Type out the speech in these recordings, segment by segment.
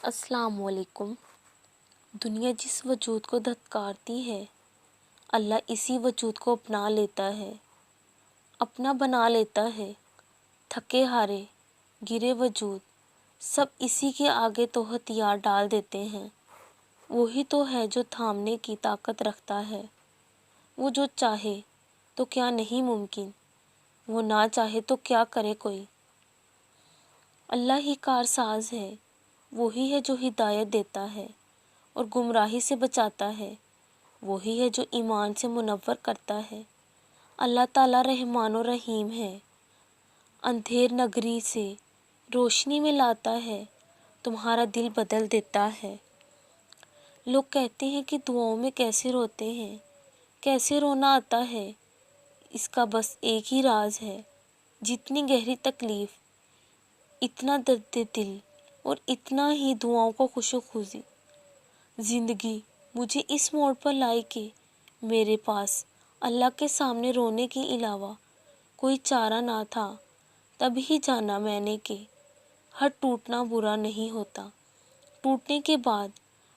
السلام علیکم۔ دنیا جس وجود کو دھتکارتی ہے، اللہ اسی وجود کو اپنا لیتا ہے، اپنا بنا لیتا ہے۔ تھکے ہارے گرے وجود سب اسی کے آگے تو ہتھیار ڈال دیتے ہیں۔ وہی تو ہے جو تھامنے کی طاقت رکھتا ہے۔ وہ جو چاہے تو کیا نہیں ممکن، وہ نہ چاہے تو کیا کرے کوئی۔ اللہ ہی کارساز ہے، وہی ہے جو ہدایت دیتا ہے اور گمراہی سے بچاتا ہے، وہی ہے جو ایمان سے منور کرتا ہے۔ اللہ تعالیٰ رحمان و رحیم ہے، اندھیر نگری سے روشنی میں لاتا ہے، تمہارا دل بدل دیتا ہے۔ لوگ کہتے ہیں کہ دعاؤں میں کیسے روتے ہیں، کیسے رونا آتا ہے۔ اس کا بس ایک ہی راز ہے، جتنی گہری تکلیف اتنا درد دل اور اتنا ہی دعاؤں کو خشوخوشی۔ زندگی مجھے اس موڑ پر لائی کہ میرے پاس اللہ کے سامنے رونے کے علاوہ کوئی چارہ نہ تھا۔ تب ہی جانا میں نے کہ ہر ٹوٹنا برا نہیں ہوتا، ٹوٹنے کے بعد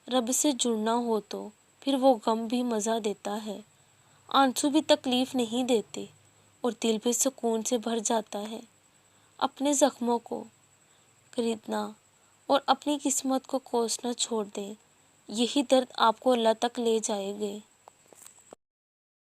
رب سے جڑنا ہو تو پھر وہ غم بھی مزہ دیتا ہے۔ آنسو بھی تکلیف نہیں دیتے اور دل بھی سکون سے بھر جاتا ہے۔ اپنے زخموں کو خریدنا اور اپنی قسمت کو کوسنا چھوڑ دیں، یہی درد آپ کو اللہ تک لے جائے گے۔